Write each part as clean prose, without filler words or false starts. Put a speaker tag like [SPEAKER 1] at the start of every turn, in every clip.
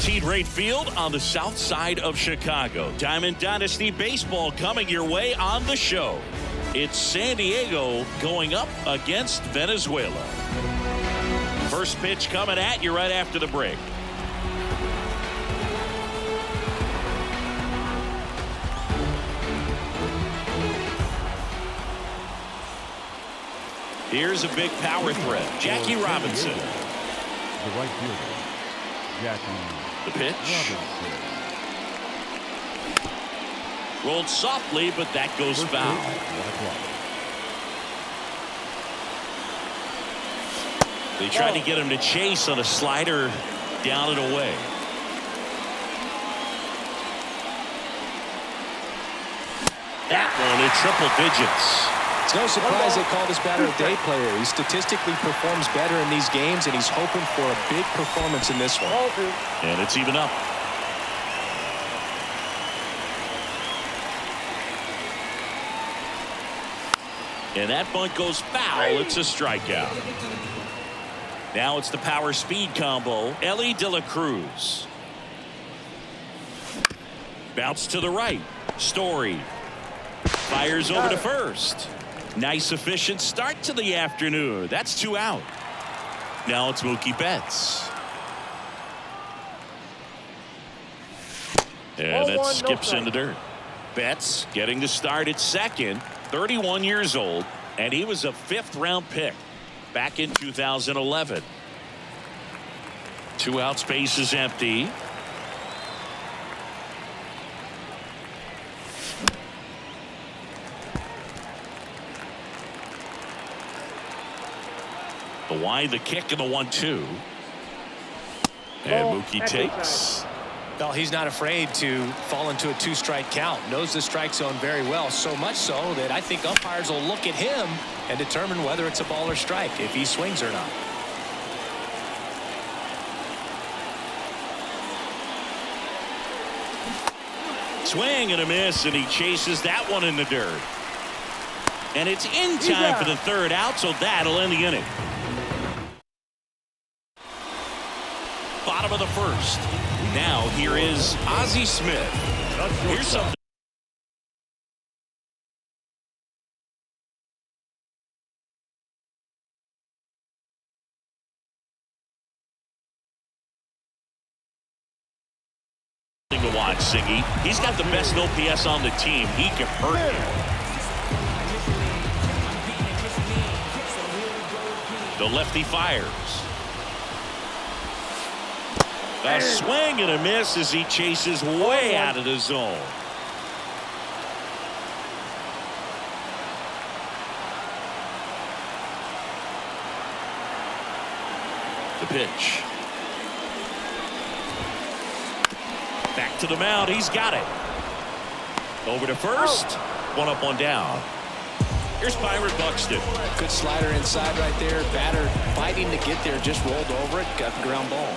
[SPEAKER 1] Guaranteed Rate Field on the south side of Chicago. Diamond Dynasty Baseball coming your way on the show. It's San Diego going up against Venezuela. First pitch coming at you right after the break. Here's a big power threat. Jackie Robinson.
[SPEAKER 2] The right fielder, Jackie.
[SPEAKER 1] The pitch.
[SPEAKER 2] Robinson.
[SPEAKER 1] Rolled softly, but that goes foul. They tried to get him to chase on a slider down and away. That one in triple digits.
[SPEAKER 3] It's no surprise they call this batter a day player. He statistically performs better in these games, and he's hoping for a big performance in this one.
[SPEAKER 1] And it's even up. And that bunt goes foul. It's a strikeout. Now it's the power speed combo. Elly De La Cruz. Bounce to the right. Story fires over to first. Nice efficient start to the afternoon. That's 2 out. Now it's Mookie Betts. And that skips in the dirt. Betts getting the start at second. 31 years old, and he was a 5th-round pick back in 2011. 2 out, space is empty. The wide, the kick, and the 1-2. And Mookie takes.
[SPEAKER 3] Well, he's not afraid to fall into a 2-strike count. Knows the strike zone very well, so much so that I think umpires will look at him and determine whether it's a ball or strike, if he swings or not.
[SPEAKER 1] Swing and a miss, and he chases that one in the dirt. And it's in time for the 3rd out, so that'll end the inning. Bottom of the 1st. Now here is Ozzie Smith. Here's something. To watch, Siggy. He's got the best OPS on the team. He can hurt you. The lefty fires. A swing and a miss as he chases way out of the zone. The pitch. Back to the mound. He's got it. Over to first. 1 up, 1 down. Here's Byron Buxton.
[SPEAKER 3] Good slider inside right there. Batter fighting to get there. Just rolled over it. Got the ground ball.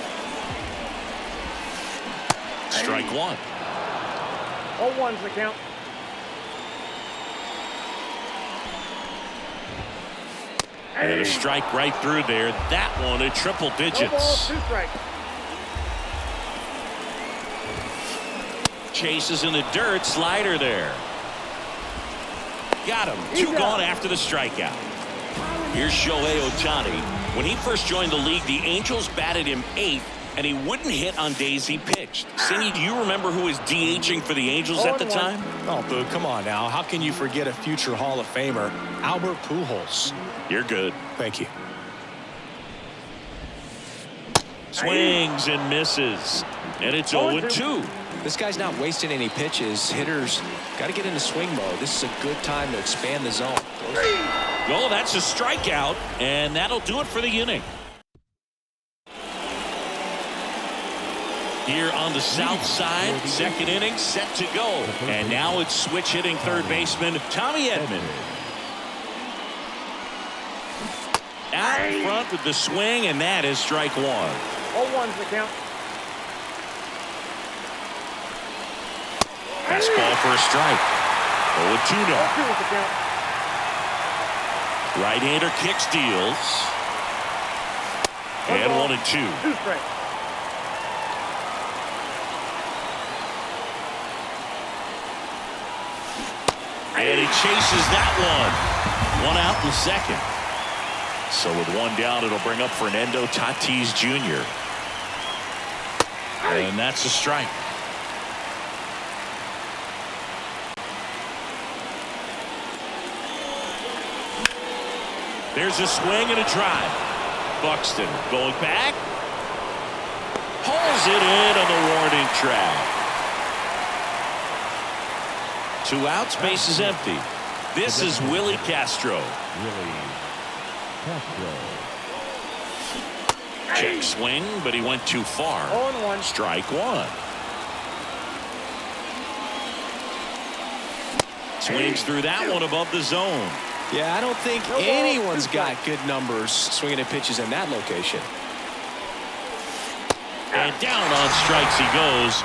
[SPEAKER 1] Strike 1.
[SPEAKER 4] 0-1's the count.
[SPEAKER 1] And a strike right through there. That one at triple digits.
[SPEAKER 4] 2 strikes.
[SPEAKER 1] Chases in the dirt. Slider there. Got him. 2 gone after the strikeout. Here's Shohei Ohtani. When he first joined the league, the Angels batted him 8th. And he wouldn't hit on days he pitched. Cindy, do you remember who was DHing for the Angels at the time?
[SPEAKER 3] Oh, Boo, come on now. How can you forget a future Hall of Famer, Albert Pujols?
[SPEAKER 1] You're good.
[SPEAKER 3] Thank you.
[SPEAKER 1] Swings and misses. And it's 0-2.
[SPEAKER 3] This guy's not wasting any pitches. Hitters got to get into swing mode. This is a good time to expand the zone.
[SPEAKER 1] Oh, that's a strikeout. And that'll do it for the inning. Here on the south side, 2nd inning set to go. And now it's switch hitting 3rd baseman Tommy Edman. Out in front with the swing, and that is strike 1.
[SPEAKER 4] 0-1's the count.
[SPEAKER 1] Fastball for a strike. 0-2 now.
[SPEAKER 4] 0-2's the count.
[SPEAKER 1] Right-hander kicks, deals. And 1-2.
[SPEAKER 4] 2 strikes.
[SPEAKER 1] And he chases that one. One out in the second. So with one down, it'll bring up Fernando Tatis Jr. And that's a strike. There's a swing and a drive. Buxton going back. Pulls it in on the warning track. 2 outs, base is empty. This is Willie Castro.
[SPEAKER 2] Willie Castro.
[SPEAKER 1] Check swing, but he went too far.
[SPEAKER 4] 0-1.
[SPEAKER 1] Strike one. Swings through that one above the zone.
[SPEAKER 3] Yeah, I don't think anyone's got good numbers swinging at pitches in that location.
[SPEAKER 1] And down on strikes he goes.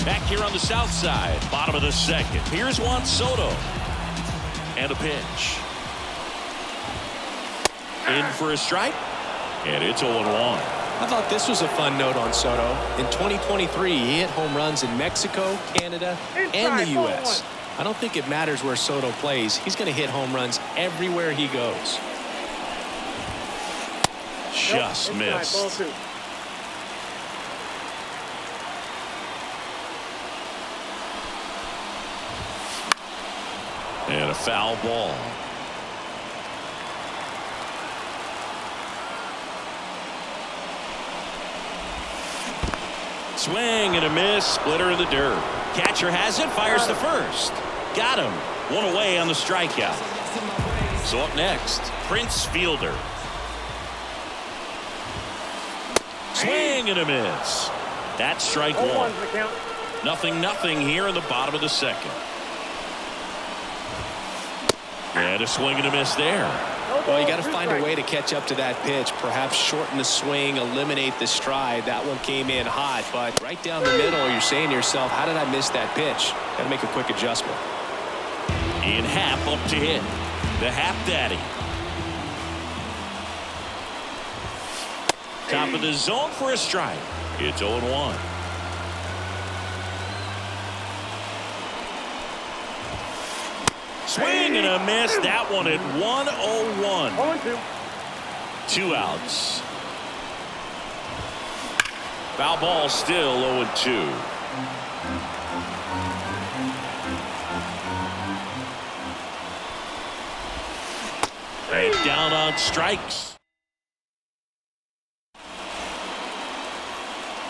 [SPEAKER 1] Back here on the south side, bottom of the second. Here's Juan Soto. And a pitch. In for a strike. And it's 0-1.
[SPEAKER 3] I thought this was a fun note on Soto. In 2023, he hit home runs in Mexico, Canada, and the U.S. I don't think it matters where Soto plays. He's going to hit home runs everywhere he goes.
[SPEAKER 1] Just missed. And a foul ball. Swing and a miss. Splitter in the dirt. Catcher has it. Fires the first. Got him. One away on the strikeout. So up next, Prince Fielder. Swing and a miss. That's strike one.
[SPEAKER 4] 0-1's the count.
[SPEAKER 1] 0-0 here in the bottom of the second. And a swing and a miss there.
[SPEAKER 3] Well, you got to find a way to catch up to that pitch. Perhaps shorten the swing, eliminate the stride. That one came in hot, but right down the middle, you're saying to yourself, how did I miss that pitch? Got to make a quick adjustment.
[SPEAKER 1] In Happ up to hit. The Happ Daddy. Top of the zone for a strike. It's 0-1. Swing and a miss. That one at 1-0-1.
[SPEAKER 4] 0-2.
[SPEAKER 1] 2 outs. Foul ball still 0-2. And down on strikes.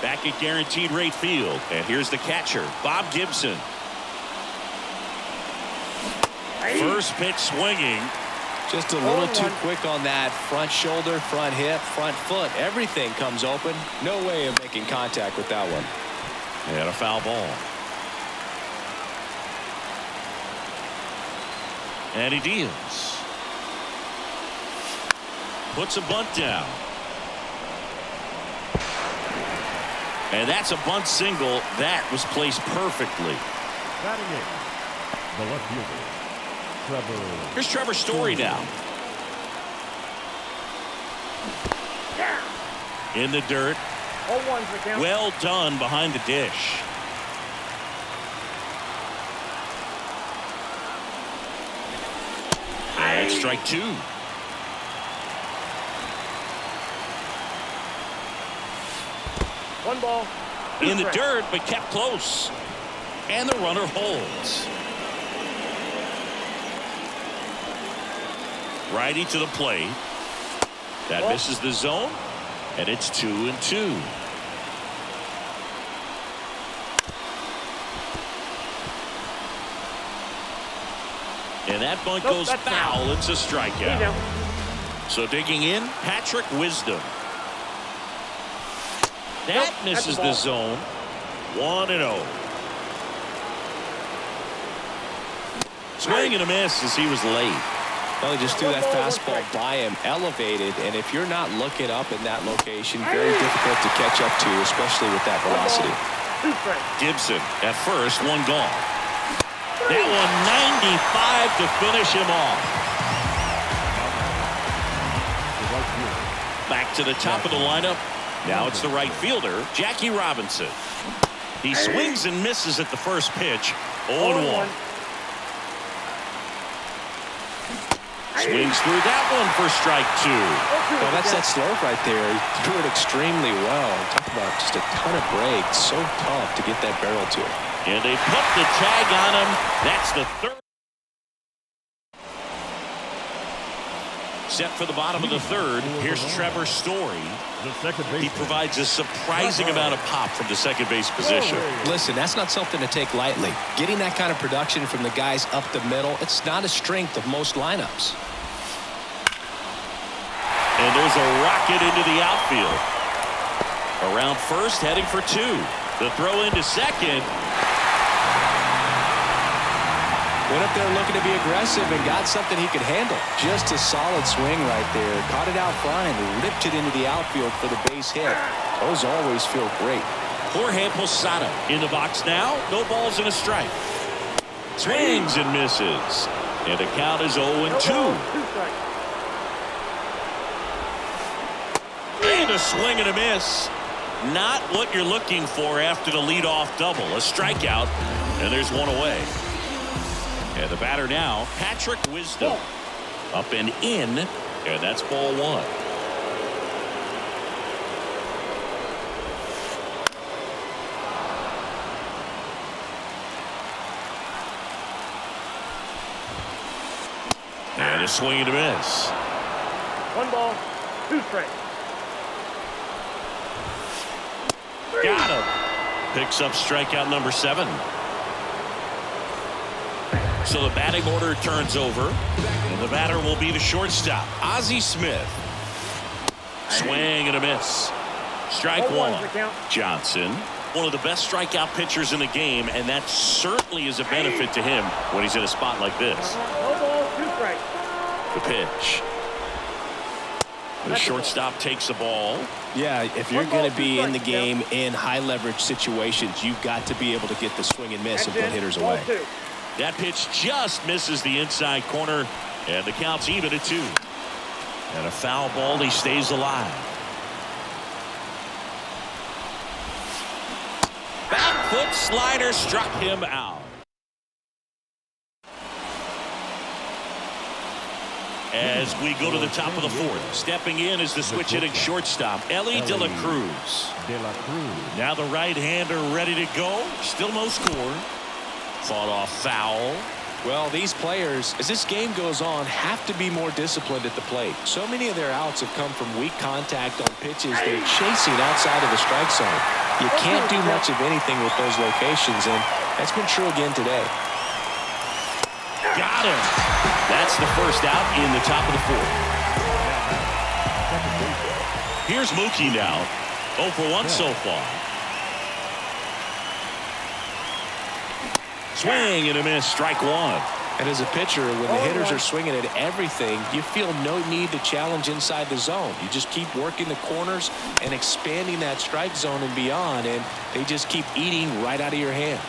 [SPEAKER 1] Back at Guaranteed Rate Field. And here's the catcher, Bob Gibson. First pitch swinging.
[SPEAKER 3] Just a little too quick on that. Front shoulder, front hip, front foot. Everything comes open. No way of making contact with that one.
[SPEAKER 1] And a foul ball. And he deals. Puts a bunt down. And that's a bunt single. That was placed perfectly.
[SPEAKER 2] Batting in, the left fielder, Trevor.
[SPEAKER 1] Here's Trevor Story now. In the dirt.
[SPEAKER 4] 0-1's the count.
[SPEAKER 1] Well done behind the dish. And strike two.
[SPEAKER 4] One ball.
[SPEAKER 1] In the dirt, but kept close. And the runner holds. Righty to the plate. That misses the zone. And it's 2-2. And that bunt goes foul. It's a strikeout. So digging in, Patrick Wisdom. That misses the zone. 1-0. Swing and a miss as he was late.
[SPEAKER 3] Well, he just threw that fastball by him, elevated, and if you're not looking up in that location, very difficult to catch up to, especially with that velocity.
[SPEAKER 1] Gibson at first, one gone. That one 95 to finish him off. Back to the top of the lineup. Now it's the right fielder, Jackie Robinson. He swings and misses at the first pitch. 0-1. Swings through that one for strike 2.
[SPEAKER 3] Well, that's that slope right there. He threw it extremely well. Talk about just a ton of break. So tough to get that barrel to it.
[SPEAKER 1] And they put the tag on him. That's the third. Set for the bottom of the third. Here's Trevor Story. He provides a surprising amount of pop from the second base position.
[SPEAKER 3] Listen, that's not something to take lightly. Getting that kind of production from the guys up the middle, it's not a strength of most lineups.
[SPEAKER 1] And there's a rocket into the outfield. Around first, heading for 2. The throw into second.
[SPEAKER 3] Went up there looking to be aggressive and got something he could handle. Just a solid swing right there. Caught it out front and ripped it into the outfield for the base hit. Those always feel great.
[SPEAKER 1] Jorge Posada in the box now. No balls and a strike. Swings and misses. And the count is 0-2. And a swing and a miss. Not what you're looking for after the leadoff double. A strikeout. And there's one away. And the batter now, Patrick Wisdom. Up and in, and that's ball 1. And a swing and a miss.
[SPEAKER 4] 1 ball, 2 strikes.
[SPEAKER 1] Got him. Picks up strikeout number 7. So the batting order turns over, and the batter will be the shortstop, Ozzie Smith. Swing and a miss. Strike 1. Johnson, one of the best strikeout pitchers in the game, and that certainly is a benefit to him when he's in a spot like this.
[SPEAKER 4] No ball, 2 strikes.
[SPEAKER 1] The pitch. The shortstop takes the ball.
[SPEAKER 3] Yeah, if you're going to be in the game in high leverage situations, you've got to be able to get the swing and miss and put hitters away.
[SPEAKER 1] That pitch just misses the inside corner, and the count's even at 2. And a foul ball, he stays alive. Back foot slider struck him out. As we go to the top of the 4th, stepping in is the switch hitting shortstop, Elly De La Cruz. Now the right-hander ready to go. Still no score. Fought off foul.
[SPEAKER 3] Well, these players, as this game goes on, have to be more disciplined at the plate. So many of their outs have come from weak contact on pitches they're chasing outside of the strike zone. You can't do much of anything with those locations, and that's been true again today.
[SPEAKER 1] Got him. That's the first out in the top of the 4th. Here's Mookie now. 0 for 1 so far. Swing and a miss, strike 1.
[SPEAKER 3] And as a pitcher, when the hitters are swinging at everything, you feel no need to challenge inside the zone. You just keep working the corners and expanding that strike zone and beyond, and they just keep eating right out of your hand.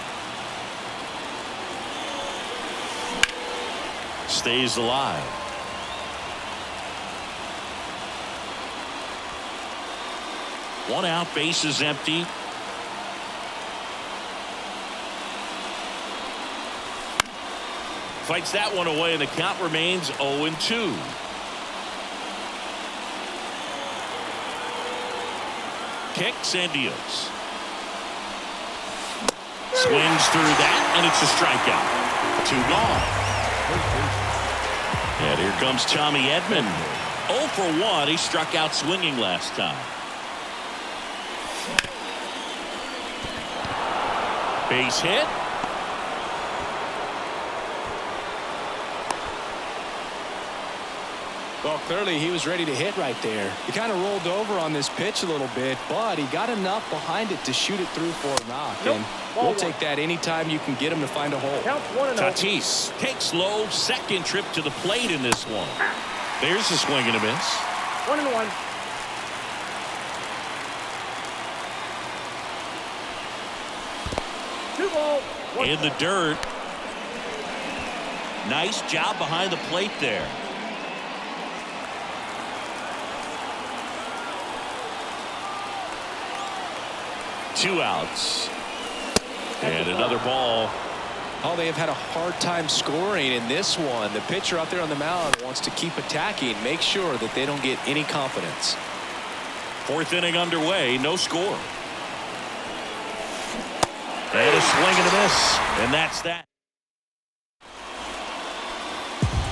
[SPEAKER 1] Stays alive. One out, base is empty. Fights that one away, and the count remains 0-2. Kicks and deals. Swings through that, and it's a strikeout. 2 gone. And here comes Tommy Edman. 0 for 1. He struck out swinging last time. Base hit.
[SPEAKER 3] Well, clearly he was ready to hit right there. He kind of rolled over on this pitch a little bit, but he got enough behind it to shoot it through for a knock. And we'll take that anytime you can get him to find a hole.
[SPEAKER 1] Tatis takes low, second trip to the plate in this one. There's a swing and a miss.
[SPEAKER 4] 1-1.
[SPEAKER 1] In the dirt. Nice job behind the plate there. Two outs. And another ball.
[SPEAKER 3] Oh, they have had a hard time scoring in this one. The pitcher out there on the mound wants to keep attacking, make sure that they don't get any confidence.
[SPEAKER 1] Fourth inning underway, no score. And a swing and a miss, and that's that.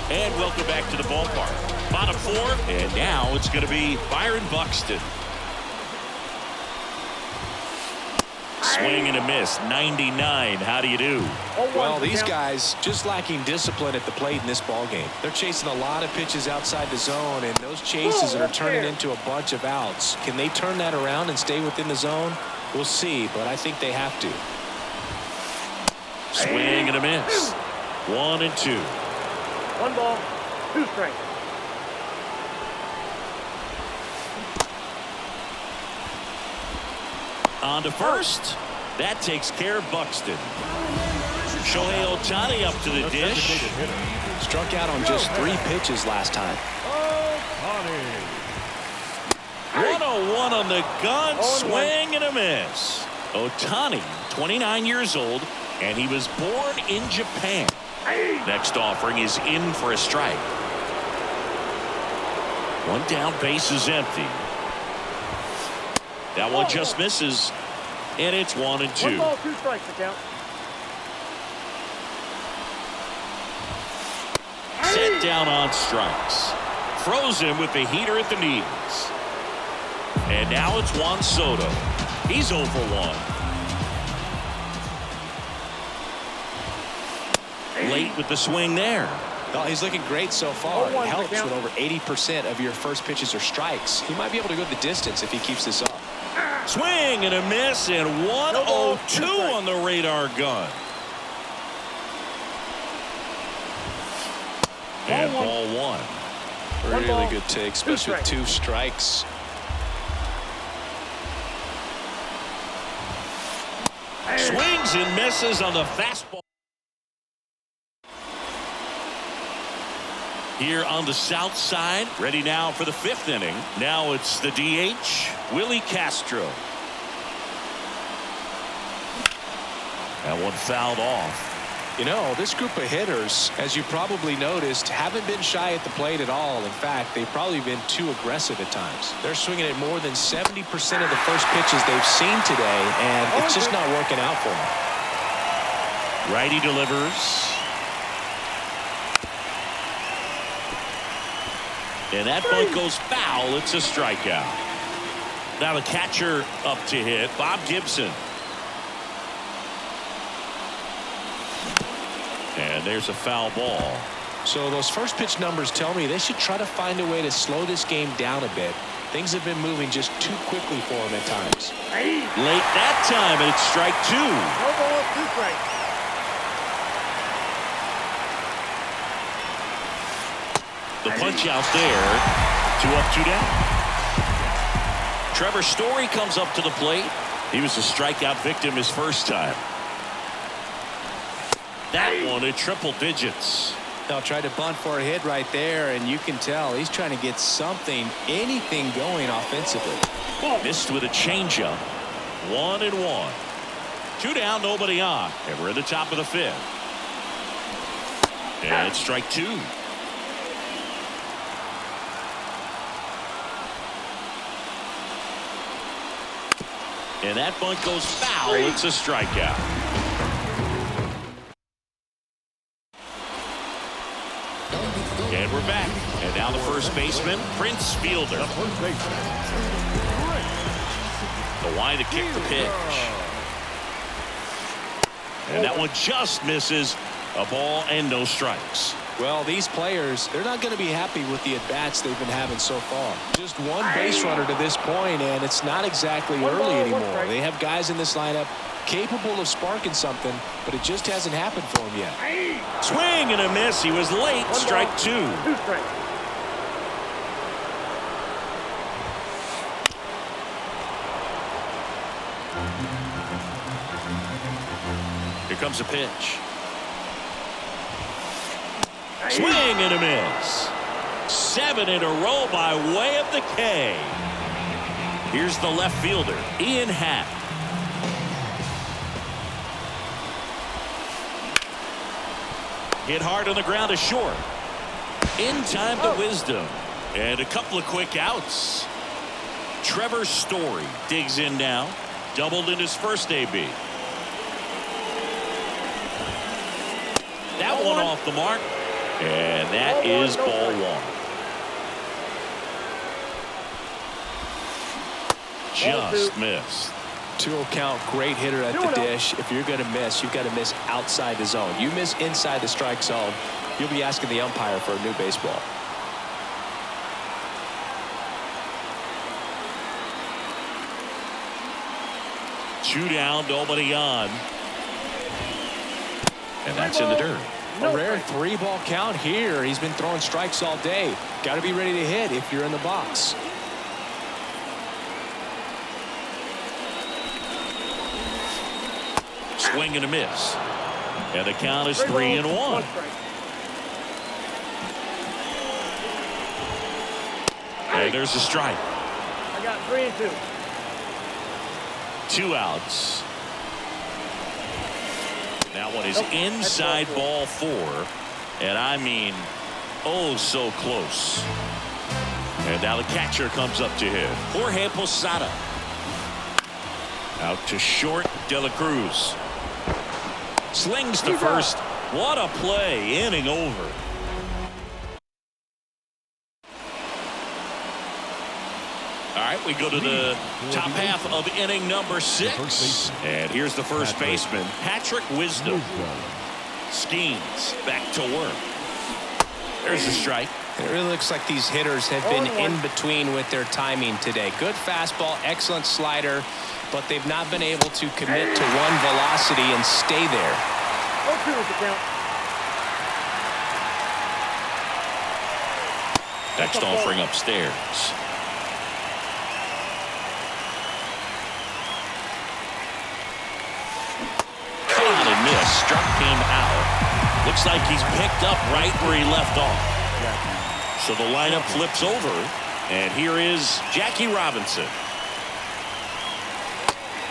[SPEAKER 1] And welcome back to the ballpark. Bottom four, and now it's going to be Byron Buxton. Swing and a miss, 99. How do you do?
[SPEAKER 3] Well, these guys just lacking discipline at the plate in this ball game. They're chasing a lot of pitches outside the zone, and those chases are turning into a bunch of outs. Can they turn that around and stay within the zone? We'll see, but I think they have to.
[SPEAKER 1] Swing and a miss. 1-2.
[SPEAKER 4] 1 ball, 2 strikes.
[SPEAKER 1] On to first. That takes care of Buxton. Shohei Ohtani up to the dish.
[SPEAKER 3] Struck out on just 3 pitches last time.
[SPEAKER 1] 101 on the gun. Swing and a miss. Ohtani, 29 years old, and he was born in Japan. Next offering is in for a strike. One down, base is empty. That one just misses, and it's 1-2.
[SPEAKER 4] 1 ball, 2 strikes to count.
[SPEAKER 1] Set down on strikes. Froze him with the heater at the knees. And now it's Juan Soto. He's 0 for 1. Late with the swing there.
[SPEAKER 3] Well, he's looking great so far. It
[SPEAKER 4] 0-1
[SPEAKER 3] helps
[SPEAKER 4] count.
[SPEAKER 3] when over 80% of your first pitches are strikes. He might be able to go the distance if he keeps this up.
[SPEAKER 1] Swing and a miss, and 102 on the radar gun. And ball 1.
[SPEAKER 3] Really
[SPEAKER 4] ball,
[SPEAKER 3] good take, especially with 2 strikes.
[SPEAKER 1] Swings and misses on the fastball. Here on the south side, ready now for the 5th inning. Now it's the DH, Willie Castro. That one fouled off.
[SPEAKER 3] You know, this group of hitters, as you probably noticed, haven't been shy at the plate at all. In fact, they've probably been too aggressive at times. They're swinging at more than 70% of the first pitches they've seen today, and it's just not working out for them.
[SPEAKER 1] Righty delivers. And that bunt goes foul. It's a strikeout. Now the catcher up to hit, Bob Gibson. And there's a foul ball.
[SPEAKER 3] So those first pitch numbers tell me they should try to find a way to slow this game down a bit. Things have been moving just too quickly for them at times.
[SPEAKER 1] Late that time, and it's strike 2.
[SPEAKER 4] 1 ball, 2 strikes.
[SPEAKER 1] The punch out there. 2 up, 2 down. Trevor Story comes up to the plate. He was a strikeout victim his first time. That one at triple digits.
[SPEAKER 3] They'll try to bunt for a hit right there, and you can tell he's trying to get something, anything going offensively.
[SPEAKER 1] Missed with a changeup. 1-1. 2 down, nobody on. And we're in the top of the 5th. And it's strike 2. And that bunt goes foul. It's a strikeout. And we're back. And now the first baseman, Prince Fielder.
[SPEAKER 2] The first baseman,
[SPEAKER 1] The line to kick the pitch. And that one just misses. A ball and no strikes.
[SPEAKER 3] Well, these players, they're not going to be happy with the at-bats they've been having so far. Just one base runner to this point, and it's not exactly early anymore. They have guys in this lineup capable of sparking something, but it just hasn't happened for them yet.
[SPEAKER 1] Swing and a miss. He was late. Strike 2.
[SPEAKER 4] 2 strikes.
[SPEAKER 1] Here comes a pitch. Swing and a miss. 7 in a row by way of the K. Here's the left fielder, Ian Happ. Hit hard on the ground is short. In time to Wisdom. And a couple of quick outs. Trevor Story digs in now. Doubled in his first AB. That one off the mark. And that is ball one. Just missed.
[SPEAKER 3] 2-0 count, great hitter at the dish. If you're going to miss, you've got to miss outside the zone. You miss inside the strike zone, you'll be asking the umpire for a new baseball.
[SPEAKER 1] Two down, nobody on. And that's in the dirt.
[SPEAKER 3] A rare 3-ball count here. He's been throwing strikes all day. Got to be ready to hit if you're in the box.
[SPEAKER 1] Swing and a miss. And the count is 3-1. And there's a strike.
[SPEAKER 4] I got 3 and 2.
[SPEAKER 1] 2 outs. That one is inside ball 4. And I mean, oh, so close. And now the catcher comes up to him. Jorge Posada. Out to short, De La Cruz. Slings to first. What a play. Inning over. All right, we go to the top half of inning number 6. And here's the first baseman, Patrick Wisdom. Skeens back to work. There's a strike.
[SPEAKER 3] It really looks like these hitters have been in between with their timing today. Good fastball, excellent slider, but they've not been able to commit to one velocity and stay there.
[SPEAKER 4] 0-2 is the count.
[SPEAKER 1] Next offering upstairs. Caught and missed. Struck him out. Looks like he's picked up right where he left off. So the lineup flips over. And here is Jackie Robinson.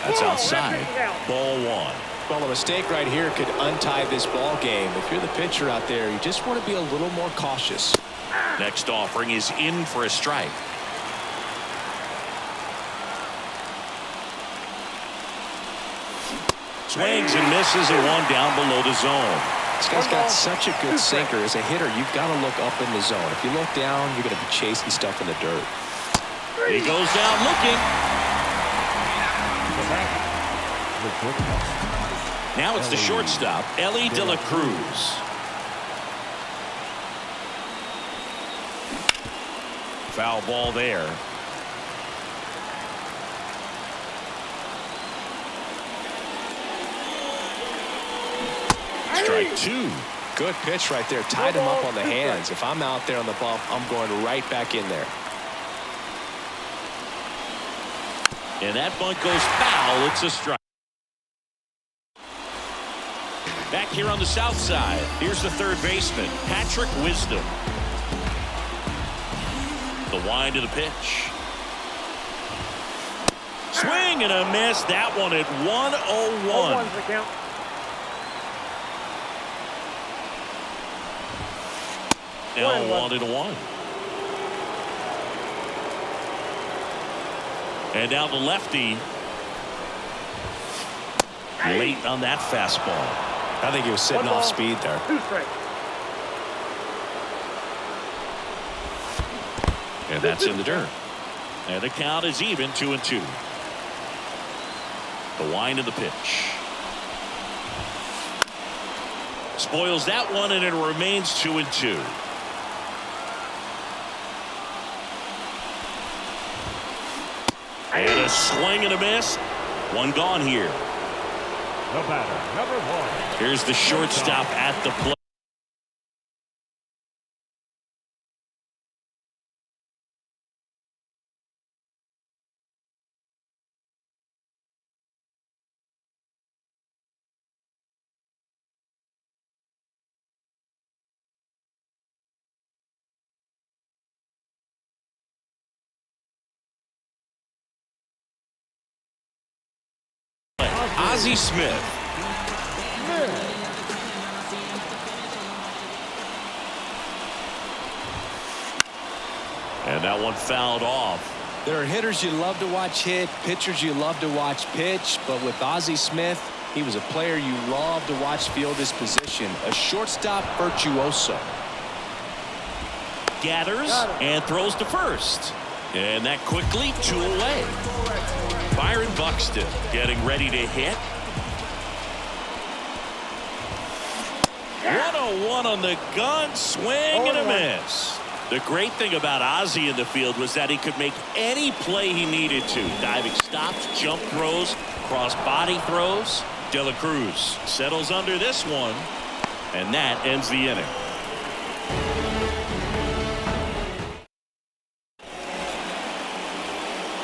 [SPEAKER 1] That's outside. Ball 1.
[SPEAKER 3] Well, a mistake right here could untie this ball game. If you're the pitcher out there, you just want to be a little more cautious.
[SPEAKER 1] Next offering is in for a strike. Swings and misses and one down below the zone.
[SPEAKER 3] This guy's got such a good sinker. As a hitter, you've got to look up in the zone. If you look down, you're going to be chasing stuff in the dirt.
[SPEAKER 1] He goes down looking. Now it's the shortstop, Elly De La Cruz. Foul ball there. Strike 2.
[SPEAKER 3] Good pitch right there. Tied him up on the hands. If I'm out there on the bump, I'm going right back in there.
[SPEAKER 1] And that bunt goes foul. It's a strike. Back here on the south side, here's the third baseman, Patrick Wisdom. The wind of the pitch. Swing and a miss. That one at 101.
[SPEAKER 4] 0-1's the count.
[SPEAKER 1] Now 1-1. And now the lefty. Late on that fastball.
[SPEAKER 3] I think he was sitting off speed there.
[SPEAKER 4] 2 strikes.
[SPEAKER 1] And that's in the dirt. And the count is even, 2-2. The wind of the pitch. Spoils that one, and it remains 2-2. And a swing and a miss. One gone here.
[SPEAKER 2] The batter, number 1.
[SPEAKER 1] Here's the shortstop at the plate. Ozzie Smith. And that one fouled off.
[SPEAKER 3] There are hitters you love to watch hit, pitchers you love to watch pitch, but with Ozzie Smith, he was a player you love to watch field his position, a shortstop virtuoso.
[SPEAKER 1] Gathers and throws to first. And that quickly 2 away. Byron Buxton getting ready to hit. 101 on the gun, swing and a miss. The great thing about Ozzie in the field was that he could make any play he needed to. Diving stops, jump throws, cross body throws. De La Cruz settles under this one, and that ends the inning.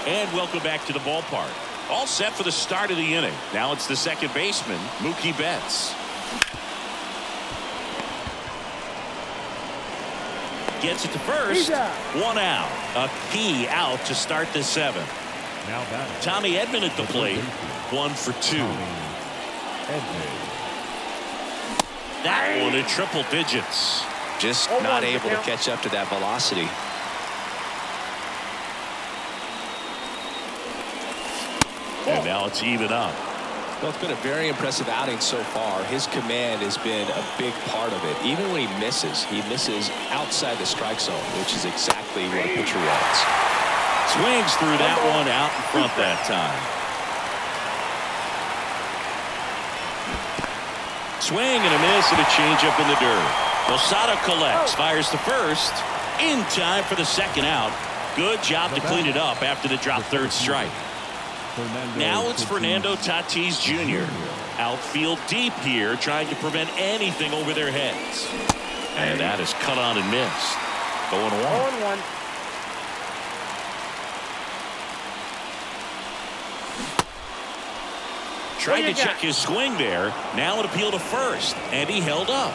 [SPEAKER 1] And welcome back to the ballpark. All set for the start of the inning. Now it's the second baseman, Mookie Betts. Gets it to first. 1 out. A key out to start the 7th.
[SPEAKER 2] Now batting.
[SPEAKER 1] Tommy Edman at the plate. 1 for 2. That one in triple digits.
[SPEAKER 3] Just not able to catch up to that velocity.
[SPEAKER 1] And now it's even up.
[SPEAKER 3] Well, it's been a very impressive outing so far. His command has been a big part of it. Even when he misses outside the strike zone, which is exactly what a pitcher wants.
[SPEAKER 1] Swings through that one out in front that time. Swing and a miss and a changeup in the dirt. Losada collects, fires to first, in time for the 2nd out. Good job to clean it up after the drop 3rd strike. Now it's Fernando Tatis Jr. Outfield deep here, trying to prevent anything over their heads. And that is cut on and missed. 0-1.
[SPEAKER 4] 0-1.
[SPEAKER 1] Tried to check his swing there. Now an appeal to first, and he held up.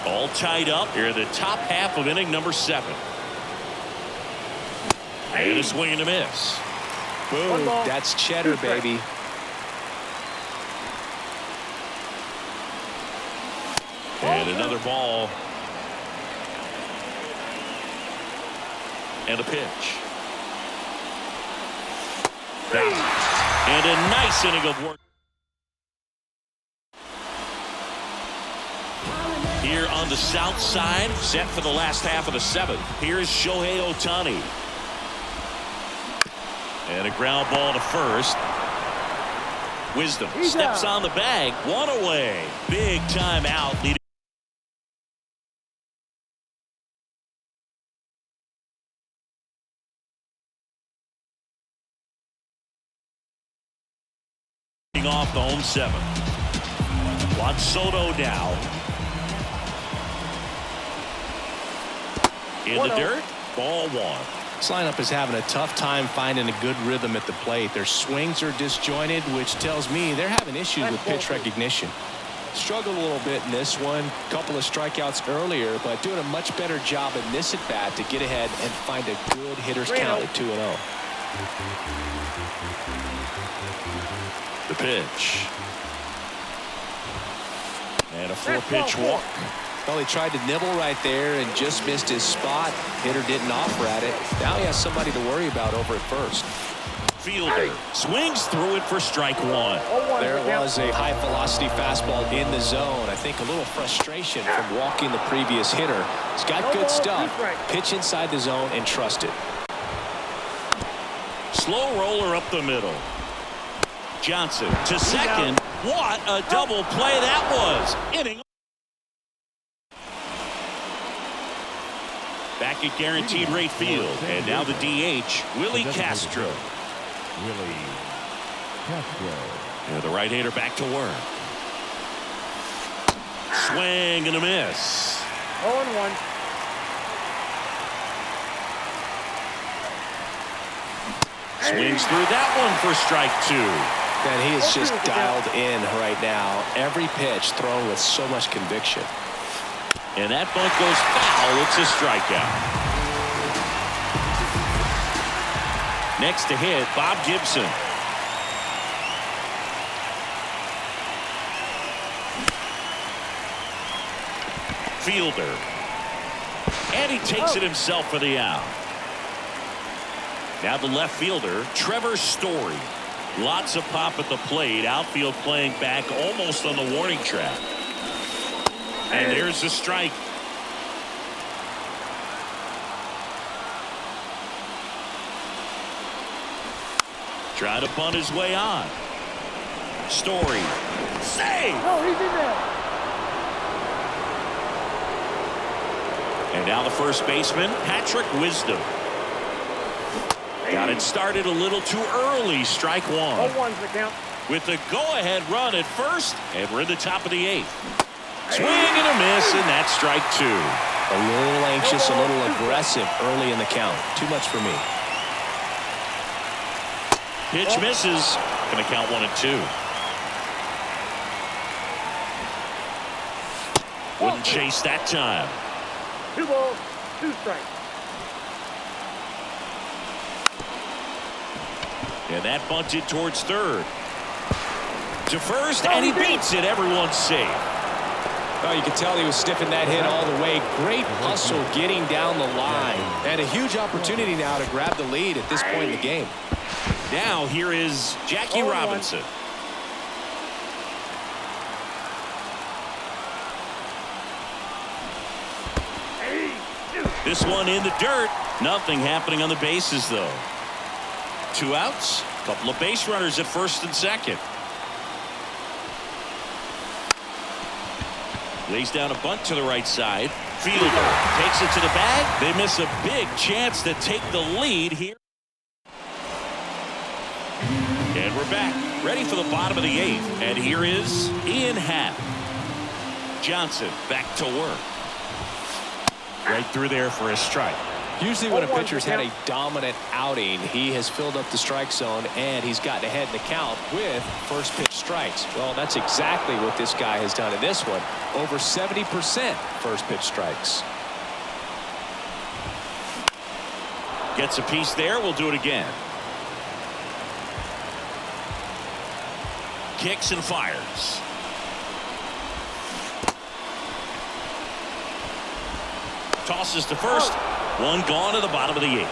[SPEAKER 1] All tied up here in the top half of inning number 7. And a swing and a miss.
[SPEAKER 3] Boom. That's cheddar, baby.
[SPEAKER 1] And another ball. And a pitch. And a nice inning of work. Here on the south side, set for the last half of the 7th. Here's Shohei Ohtani. And a ground ball to first. Wisdom steps on the bag. 1 away. Big time out. Leading off the home 7. Juan Soto now. In the dirt. Ball 1.
[SPEAKER 3] This lineup is having a tough time finding a good rhythm at the plate. Their swings are disjointed, which tells me they're having issues with pitch recognition. Struggled a little bit in this one. Couple of strikeouts earlier, but doing a much better job in this at bat to get ahead and find a good hitter's count at 2-0.
[SPEAKER 1] The pitch. And a 4-pitch walk.
[SPEAKER 3] Well, he tried to nibble right there and just missed his spot. Hitter didn't offer at it. Now he has somebody to worry about over at first.
[SPEAKER 1] Fielder swings through it for strike 1.
[SPEAKER 3] There was a high velocity fastball in the zone. I think a little frustration from walking the previous hitter. He's got good stuff. Pitch inside the zone and trust it.
[SPEAKER 1] Slow roller up the middle. Johnson to second. What a double play that was. Inning. Back at guaranteed rate field. And now the DH, Willie Castro. And the right-hander back to work. Swing and a miss.
[SPEAKER 4] 0-1.
[SPEAKER 1] Swings through that one for strike 2.
[SPEAKER 3] And he is just dialed in right now. Every pitch thrown with so much conviction.
[SPEAKER 1] And that bunt goes foul. It's a strikeout. Next to hit, Bob Gibson. Fielder. And he takes it himself for the out. Now the left fielder, Trevor Story. Lots of pop at the plate. Outfield playing back almost on the warning track. And there's the strike. Try to bunt his way on. Story. Save!
[SPEAKER 4] Oh, he's in there.
[SPEAKER 1] And now the first baseman, Patrick Wisdom. Got it started a little too early. Strike one.
[SPEAKER 4] 0-1's the count.
[SPEAKER 1] With the go-ahead run at first, and we're in the top of the 8th. Swing and a miss, and that's strike 2.
[SPEAKER 3] A little anxious, a little aggressive early in the count. Too much for me.
[SPEAKER 1] Pitch misses. Going to count 1 and 2. Wouldn't chase that time.
[SPEAKER 4] 2 balls, 2 strikes.
[SPEAKER 1] And that bunted towards third. To first, and he beats it. Everyone's safe.
[SPEAKER 3] Oh, you could tell he was stiffing that hit all the way. Great hustle getting down the line. And a huge opportunity now to grab the lead at this point in the game.
[SPEAKER 1] Now here is Jackie Robinson. This one in the dirt. Nothing happening on the bases, though. 2 outs. A couple of base runners at first and second. Lays down a bunt to the right side. Fielder takes it to the bag. They miss a big chance to take the lead here. And we're back. Ready for the bottom of the 8th. And here is Ian Happ. Johnson back to work. Right through there for a strike.
[SPEAKER 3] Usually when a pitcher's had a dominant outing, he has filled up the strike zone and he's gotten ahead in the count with first pitch strikes. Well, that's exactly what this guy has done in this one. Over 70% first pitch strikes.
[SPEAKER 1] Gets a piece there. We'll do it again. Kicks and fires. Tosses to first. One gone to the bottom of the 8th.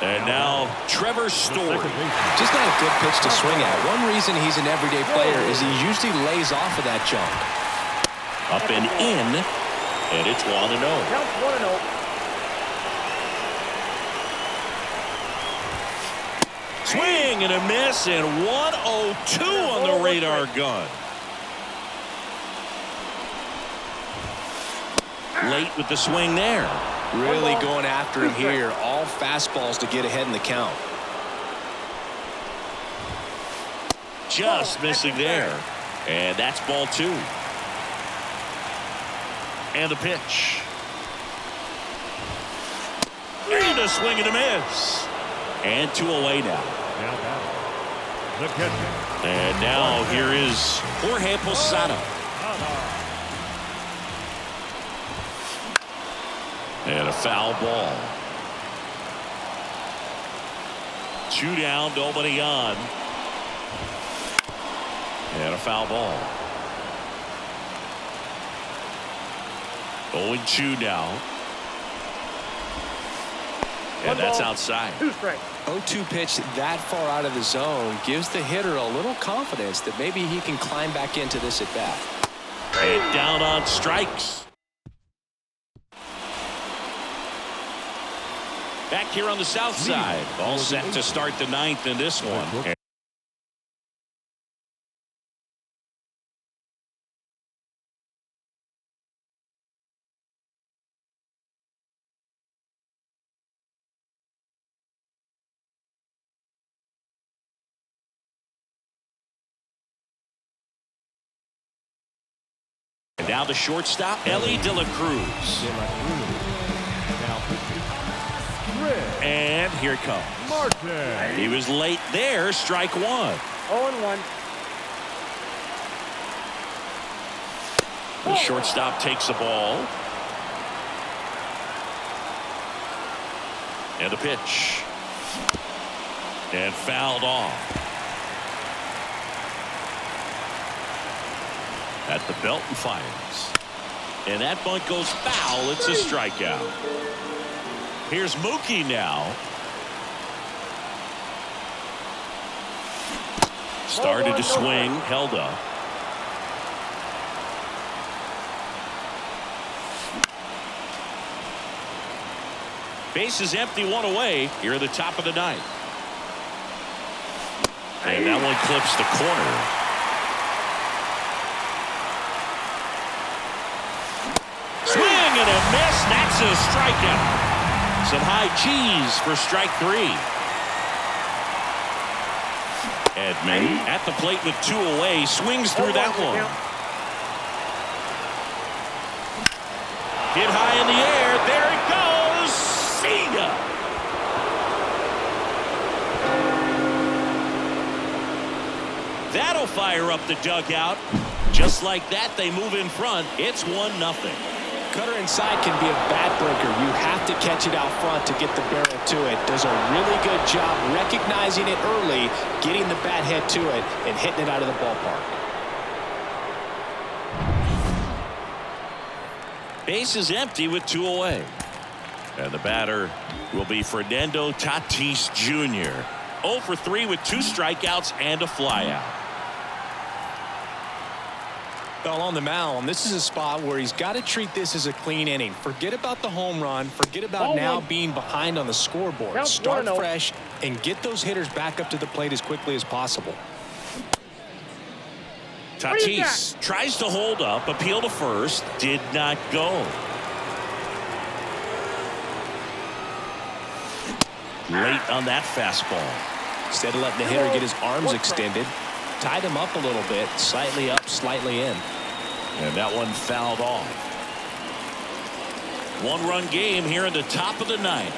[SPEAKER 1] And now Trevor Story.
[SPEAKER 3] Just not a good pitch to swing at. One reason he's an everyday player is he usually lays off of that jump.
[SPEAKER 1] Up and in. And it's 1-0.
[SPEAKER 4] Counts 1-0.
[SPEAKER 1] Swing and a miss, and 102 on the radar gun. Late with the swing there.
[SPEAKER 3] Really going after him here. All fastballs to get ahead in the count.
[SPEAKER 1] Just missing there. And that's ball 2. And the pitch. And a swing and a miss. And 2 away now.
[SPEAKER 2] Now batting. The catcher.
[SPEAKER 1] And now here is Jorge Posada. And a foul ball. 2 down, nobody on. And a foul ball. 0-2 now. And that's outside.
[SPEAKER 4] 2 strikes.
[SPEAKER 3] 0-2 pitch that far out of the zone gives the hitter a little confidence that maybe he can climb back into this at bat.
[SPEAKER 1] And down on strikes. Back here on the south side. All set to start the 9th in this one. And now the shortstop, Ellie De La Cruz.
[SPEAKER 2] Now pitching.
[SPEAKER 1] And here it comes.
[SPEAKER 2] Martin.
[SPEAKER 1] He was late there. Strike 1.
[SPEAKER 4] 0-1.
[SPEAKER 1] The shortstop takes the ball. And the pitch. And fouled off. At the belt and fires. And that bunt goes foul. It's a strikeout. Here's Mookie now. Started to swing, held up. Base is empty, one away here at the top of the ninth. And that one clips the corner. Swing and a miss. That's a strikeout. Some high cheese for strike 3. Edman at the plate with 2 away. Swings through that one. Hit high in the air. There it goes. See ya. That'll fire up the dugout. Just like that, they move in front. It's 1-0.
[SPEAKER 3] Cutter inside can be a bat breaker. You have to catch it out front to get the barrel to it. Does a really good job recognizing it early, getting the bat head to it, and hitting it out of the ballpark.
[SPEAKER 1] Base is empty with 2 away. And the batter will be Fernando Tatis Jr. 0 for 3 with 2 strikeouts and a flyout.
[SPEAKER 3] Well, on the mound, this is a spot where he's got to treat this as a clean inning. Forget about the home run. Forget about now being behind on the scoreboard. Start fresh and get those hitters back up to the plate as quickly as possible.
[SPEAKER 1] Tatis tries to hold up, appeal to first, did not go. Late on that fastball.
[SPEAKER 3] Instead of letting the hitter get his arms extended, tied him up a little bit, slightly up, slightly in.
[SPEAKER 1] And that one fouled off. 1-run game here in the top of the ninth.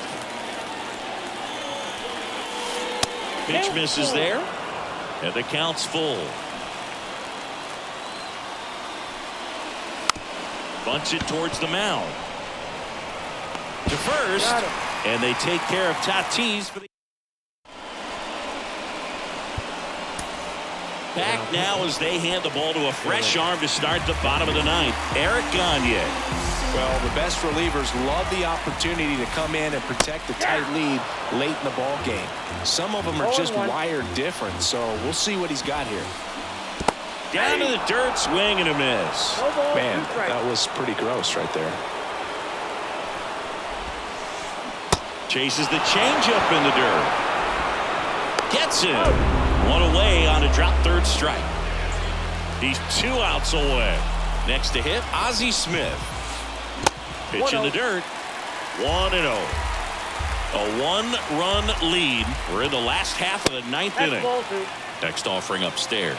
[SPEAKER 1] Pitch misses there, and the count's full. Bunts it towards the mound. To first, and they take care of Tatis for the back now as they hand the ball to a fresh arm to start the bottom of the ninth. Eric Gagne.
[SPEAKER 3] Well, the best relievers love the opportunity to come in and protect the tight lead late in the ball game. Some of them are just wired different, so we'll see what he's got here.
[SPEAKER 1] Down to the dirt, swing and a miss.
[SPEAKER 3] Man, that was pretty gross right there.
[SPEAKER 1] Chases the changeup in the dirt. Gets him. 1 away on a drop third strike. He's 2 outs away. Next to hit, Ozzie Smith. Pitch in the dirt. 1-0. A 1-run lead. We're in the last half of the ninth inning. Next offering upstairs.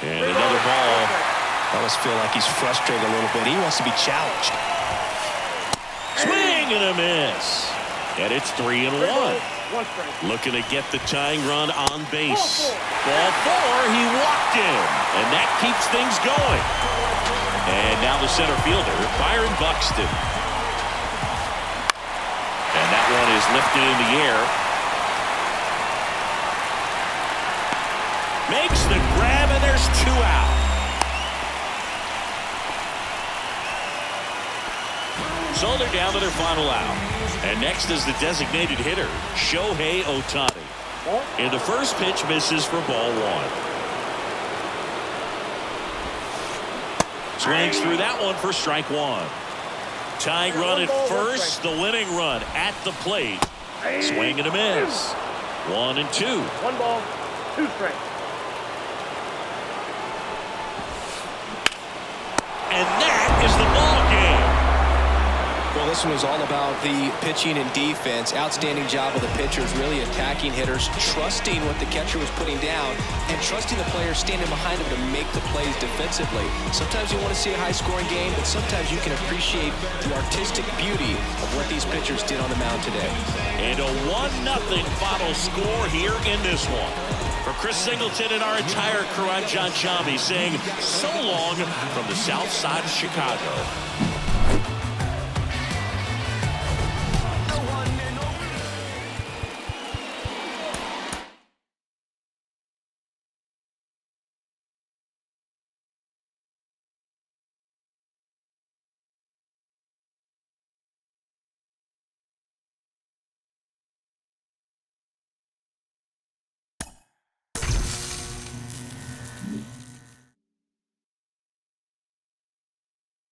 [SPEAKER 1] And another ball.
[SPEAKER 3] I almost feel like he's frustrated a little bit. He wants to be challenged.
[SPEAKER 1] Swing and a miss. And it's 3-1. Looking to get the tying run on base. Ball 4, he walked in. And that keeps things going. And now the center fielder, Byron Buxton. And that one is lifted in the air. Makes the grab, and there's 2 out. So they're down to their final out. And next is the designated hitter, Shohei Ohtani. And the first pitch misses for ball 1. Swings through that one for strike 1. Tying run at first, the winning run at the plate. Swing and a miss. 1-2.
[SPEAKER 4] 1 ball, 2 strikes.
[SPEAKER 1] And that is the ball game.
[SPEAKER 3] Well, this one was all about the pitching and defense. Outstanding job of the pitchers, really attacking hitters, trusting what the catcher was putting down, and trusting the players standing behind them to make the plays defensively. Sometimes you want to see a high-scoring game, but sometimes you can appreciate the artistic beauty of what these pitchers did on the mound today.
[SPEAKER 1] And a 1-0 final score here in this one. For Chris Singleton and our entire crew, I'm John Sciambi saying so long from the south side of Chicago.